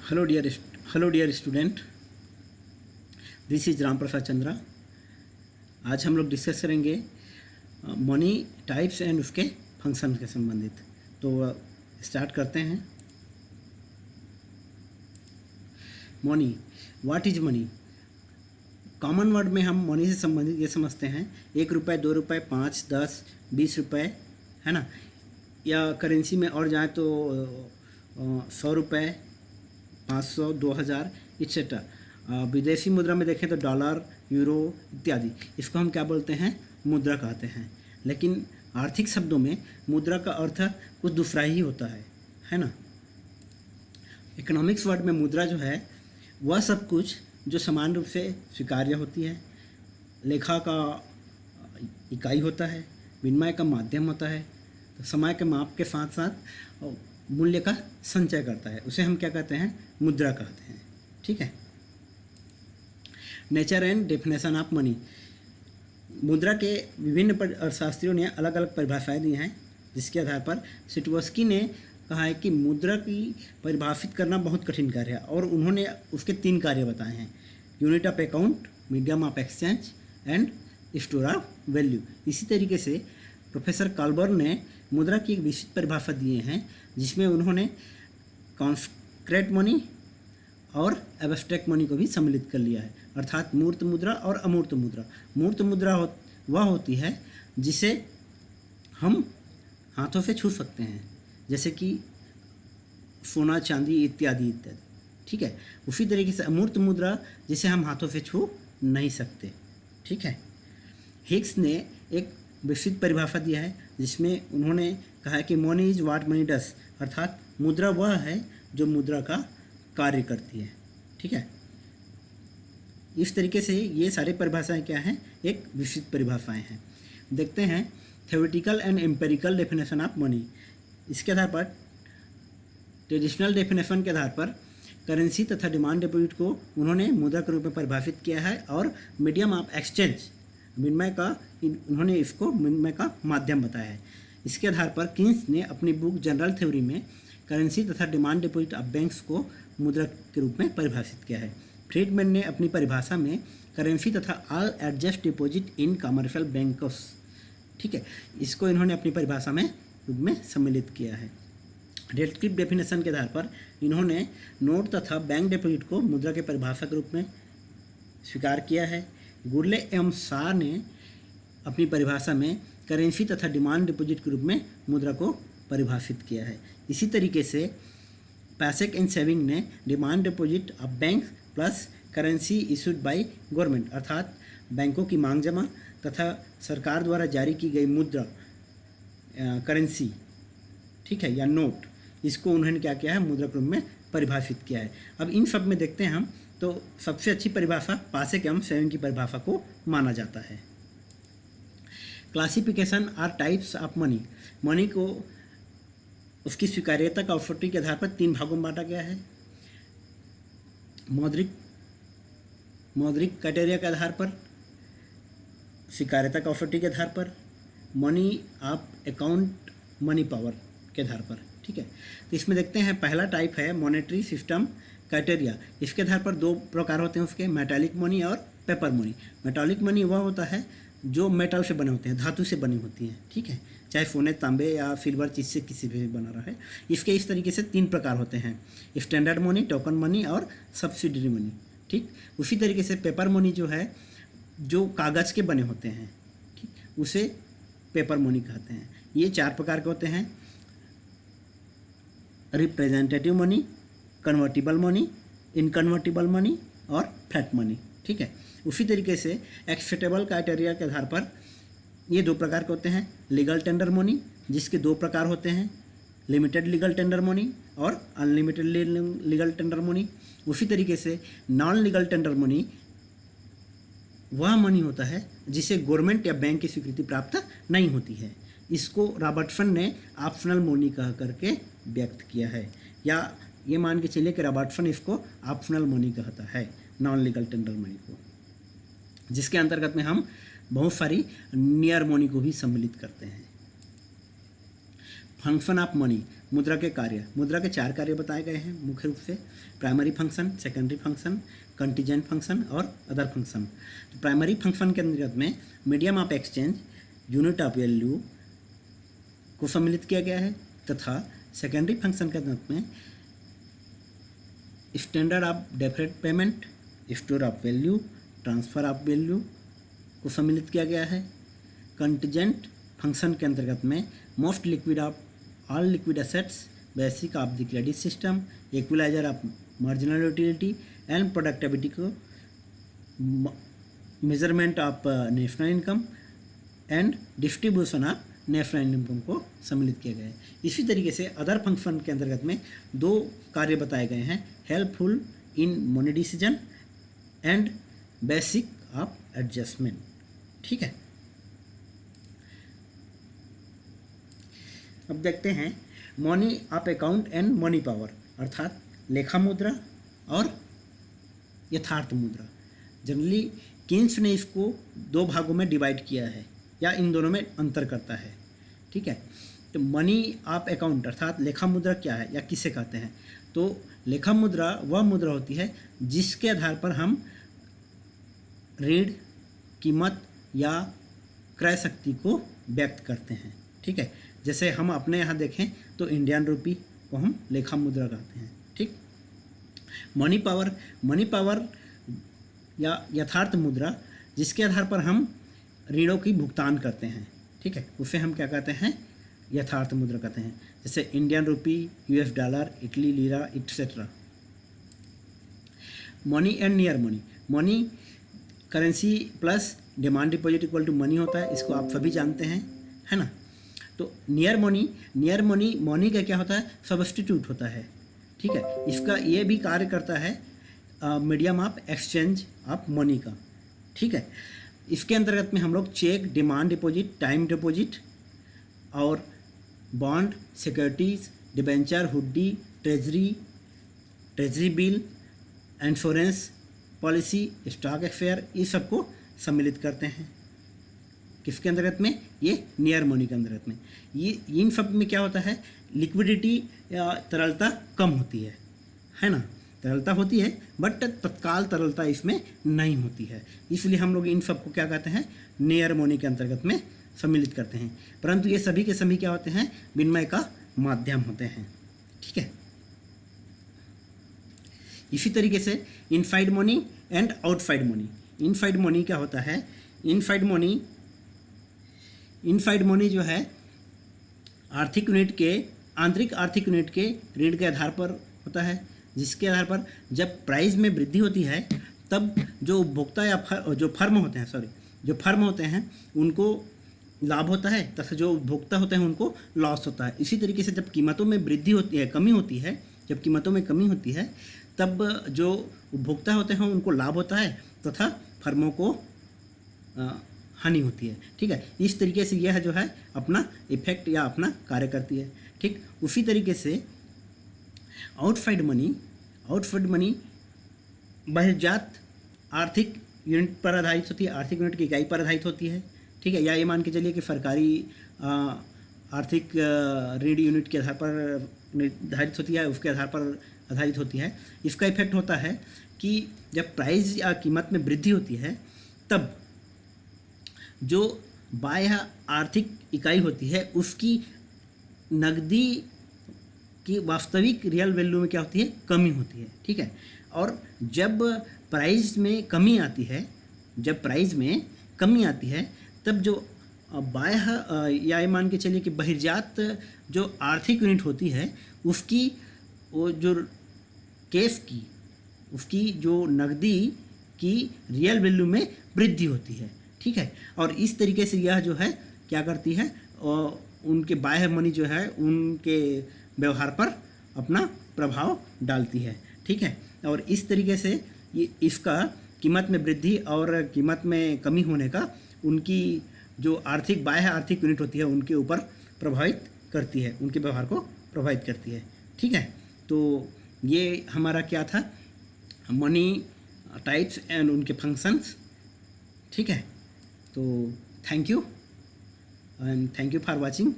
Hello dear student, this is Ram Prasad Chandra. आज हम लोग डिस्कस करेंगे मनी टाइप्स एंड उसके फंक्शन के संबंधित। तो स्टार्ट करते हैं। Money, what is money? Common word में हम मनी से संबंधित ये समझते हैं 1 रुपये, 2 रुपये, 5, 10, 20 रुपये, है ना। या करेंसी में और जाए तो 100 रुपये, 500, 2000 एक्सेट्रा। विदेशी मुद्रा में देखें तो डॉलर, यूरो इत्यादि, इसको हम क्या बोलते हैं? मुद्रा कहते हैं। लेकिन आर्थिक शब्दों में मुद्रा का अर्थ कुछ दूसरा ही होता है ना। इकोनॉमिक्स वर्ड में मुद्रा जो है वह सब कुछ जो समान रूप से स्वीकार्य होती है, लेखा का इकाई होता है, विनिमय का माध्यम होता है, तो समय के माप के साथ साथ मूल्य का संचय करता है, उसे हम क्या कहते हैं? मुद्रा कहते हैं। ठीक है। Nature and definition of money. मुद्रा के विभिन्न अर्थशास्त्रियों ने अलग अलग परिभाषाएं दी हैं, जिसके आधार पर सिटवस्की ने कहा है कि मुद्रा की परिभाषित करना बहुत कठिन कार्य है, और उन्होंने उसके 3 कार्य बताए हैं: unit of account, medium of exchange and store of value. इसी तरीके से प्रोफेसर काल्बर्न ने मुद्रा की एक विशिष्ट परिभाषा दिए हैं, जिसमें उन्होंने कॉन्क्रीट मनी और एब्स्ट्रैक्ट मनी को भी सम्मिलित कर लिया है, अर्थात मूर्त मुद्रा और अमूर्त मुद्रा। मूर्त मुद्रा वह होती है जिसे हम हाथों से छू सकते हैं, जैसे कि सोना, चांदी इत्यादि इत्यादि। ठीक है। उसी तरीके से अमूर्त मुद्रा जिसे हम हाथों से छू नहीं सकते। ठीक है। हिग्स ने एक विस्तृत परिभाषा दिया है, जिसमें उन्होंने कहा है कि मनी इज व्हाट मनी डस, अर्थात मुद्रा वह है जो मुद्रा का कार्य करती है। ठीक है। इस तरीके से ये सारी परिभाषाएं क्या हैं? एक विस्तृत परिभाषाएं हैं। देखते हैं theoretical and empirical definition of money. इसके आधार पर, ट्रेडिशनल डेफिनेशन के आधार पर करेंसी तथा डिमांड डिपॉजिट को उन्होंने मुद्रा के रूप में परिभाषित किया है, और मीडियम ऑफ एक्सचेंज, विनिमय का, उन्होंने इसको विनिमय का माध्यम बताया है। इसके आधार पर किन्स ने अपनी बुक जनरल थ्योरी में करेंसी तथा डिमांड डिपॉजिट ऑफ बैंक्स को मुद्रा के रूप में परिभाषित किया है। फ्रीडमैन ने अपनी परिभाषा में करेंसी तथा all adjust deposit in commercial banks, ठीक है, इसको इन्होंने अपनी परिभाषा में रूप में सम्मिलित किया है। रेडक्लिफ डेफिनेशन के आधार पर इन्होंने नोट तथा बैंक डिपॉजिट को मुद्रा के परिभाषा के रूप में स्वीकार किया है। गुरले एवं शाह ने अपनी परिभाषा में करेंसी तथा डिमांड डिपॉजिट के रूप में मुद्रा को परिभाषित किया है। इसी तरीके से पैसेक एंड सेविंग ने demand deposit of bank plus currency issued by government, अर्थात बैंकों की मांग जमा तथा सरकार द्वारा जारी की गई मुद्रा, करेंसी, ठीक है, या नोट, इसको उन्होंने क्या किया है? मुद्रा के रूप में परिभाषित किया है। अब इन सब में देखते हैं हम, तो सबसे अच्छी परिभाषा पैसेक एवं सेविंग की परिभाषा को माना जाता है। Classification or types of money. Money को उसकी स्वीकार्यता का कसौटी के आधार पर 3 भागों में बांटा गया है। मौद्रिक क्राइटेरिया के आधार पर, स्वीकार्यता का कसौटी के आधार पर, money of account money power के आधार पर। ठीक है। तो इसमें देखते हैं, पहला टाइप है मॉनेटरी सिस्टम क्राइटेरिया। इसके आधार पर 2 प्रकार होते हैं उसके, मेटालिक मनी और पेपर मनी। मेटालिक मनी वह होता है जो मेटल से बने होते हैं, धातु से बनी होती हैं। ठीक है। चाहे सोने, तांबे या सिल्वर चीज़ से किसी भी बना रहा है। इसके इस तरीके से 3 प्रकार होते हैं, स्टैंडर्ड मनी, टोकन मनी और सब्सिडरी मनी। ठीक। उसी तरीके से पेपर मनी जो है, जो कागज़ के बने होते हैं, ठीक, उसे पेपर मनी कहते हैं। ये 4 प्रकार के होते हैं: representative money, convertible money, inconvertible money और फ्लैट मनी। ठीक है। उसी तरीके से एक्सेप्टेबल क्राइटेरिया के आधार पर ये 2 प्रकार के होते हैं: लीगल टेंडर मनी, जिसके 2 प्रकार होते हैं, लिमिटेड लीगल टेंडर मनी और अनलिमिटेड लीगल टेंडर मनी। उसी तरीके से नॉन लीगल टेंडर मनी वह मनी होता है जिसे गवर्नमेंट या बैंक की स्वीकृति प्राप्त नहीं होती है। इसको रॉबर्टसन ने ऑप्शनल मनी कह करके व्यक्त किया है, या ये मान के चलिए कि रॉबर्टसन इसको ऑप्शनल मनी कहता है, नॉन लीगल टेंडर मनी को, जिसके अंतर्गत में हम बहुत सारी नियर मनी को भी सम्मिलित करते हैं। Function of money. मुद्रा के कार्य, मुद्रा के 4 कार्य बताए गए हैं मुख्य रूप से, primary function, secondary function, contingent function और अदर फंक्शन। तो प्राइमरी फंक्शन के अंतर्गत में medium of exchange, unit of value को सम्मिलित किया गया है, तथा सेकेंडरी फंक्शन के अंतर्गत में standard of deferred payment, store of value, transfer of value को सम्मिलित किया गया है। कंटीजेंट फंक्शन के अंतर्गत में most liquid of all liquid assets, basic of the credit system, equaliser of marginal utility and productivity को, measurement of national income and distribution of national income को सम्मिलित किया गया है। इसी तरीके से अदर फंक्शन के अंतर्गत में 2 कार्य बताए गए हैं, helpful in money decision and basic of adjustment. ठीक है, अब देखते हैं money of account and money power, अर्थात लेखा मुद्रा और यथार्थ मुद्रा। जनरली केन्स ने इसको 2 भागों में डिवाइड किया है या इन दोनों में अंतर करता है। ठीक है, तो मनी ऑफ अकाउंट अर्थात लेखा मुद्रा क्या है या किसे कहते हैं? तो लेखा मुद्रा वह मुद्रा होती है जिसके आधार पर हम ऋण, कीमत या क्रय शक्ति को व्यक्त करते हैं। ठीक है, जैसे हम अपने यहाँ देखें तो इंडियन रुपी को हम लेखा मुद्रा कहते हैं। ठीक, मनी पावर या यथार्थ मुद्रा जिसके आधार पर हम ऋणों की भुगतान करते हैं। ठीक है, उसे हम क्या कहते हैं? यथार्थ मुद्रा कहते हैं, जैसे Indian rupee, US dollar, Italy lira etcetera. Money and near money currency plus demand deposit equal to money होता है, इसको आप सभी जानते हैं, है ना। तो नियर मनी का क्या होता है? सब्स्टिट्यूट होता है। ठीक है, इसका ये भी कार्य करता है medium of exchange of money का। ठीक है, इसके अंतर्गत में हम लोग cheque, demand deposit, time deposit और bond, securities, debenture, hundi, treasury bill, insurance policy, stock एक्सपेयर, ये सबको सम्मिलित करते हैं। किसके अंतर्गत में? ये नियर मनी के अंतर्गत में। ये इन सब में क्या होता है? लिक्विडिटी या तरलता कम होती है ना। तरलता होती है बट तत्काल तरलता इसमें नहीं होती है, इसलिए हम लोग इन सबको क्या कहते हैं? नियर मनी के अंतर्गत में सम्मिलित करते हैं। परंतु ये सभी के सभी क्या होते हैं? विनिमय का माध्यम होते हैं। ठीक है, इसी तरीके से inside money and outside money. Inside money क्या होता है? इनसाइड मनी जो है आर्थिक यूनिट के, आंतरिक आर्थिक यूनिट के ऋण के आधार पर होता है, जिसके आधार पर जब प्राइस में वृद्धि होती है तब जो उपभोक्ता या जो फर्म होते हैं उनको लाभ होता है तथा जो उपभोक्ता होते हैं उनको लॉस होता है। इसी तरीके से जब कीमतों में वृद्धि होती है, जब कीमतों में कमी होती है तब जो उपभोक्ता होते हैं उनको लाभ होता है तथा फर्मों को हानि होती है। ठीक है, इस तरीके से यह जो है अपना इफेक्ट या अपना कार्य करती है। ठीक, उसी तरीके से आउटसाइड मनी बहिर्जात आर्थिक यूनिट पर आधारित होती है, आर्थिक यूनिट की इकाई पर आधारित होती है। ठीक है, या ये मान के चलिए कि सरकारी आर्थिक ऋण यूनिट के आधार पर निर्धारित होती है, उसके आधार पर आधारित होती है। इसका इफेक्ट होता है कि जब प्राइस या कीमत में वृद्धि होती है तब जो बाह्य आर्थिक इकाई होती है उसकी नकदी की वास्तविक रियल वैल्यू में क्या होती है? कमी होती है। ठीक है, और जब प्राइस में कमी आती है तब जो बाह्य या ये मान के चलिए कि बहिर्जात जो आर्थिक यूनिट होती है उसकी वो जो केस की, उसकी जो नकदी की रियल वैल्यू में वृद्धि होती है। ठीक है, और इस तरीके से यह जो है क्या करती है? उनके बाह्य मनी जो है उनके व्यवहार पर अपना प्रभाव डालती है। ठीक है, और इस तरीके से ये इसका कीमत में वृद्धि और कीमत में कमी होने का उनकी जो बाह्य आर्थिक यूनिट होती है उनके ऊपर प्रभावित करती है, उनके व्यवहार को प्रभावित करती है। ठीक है, तो ये हमारा क्या था? मनी टाइप्स एंड उनके फंक्शंस। ठीक है, तो थैंक यू फॉर वॉचिंग।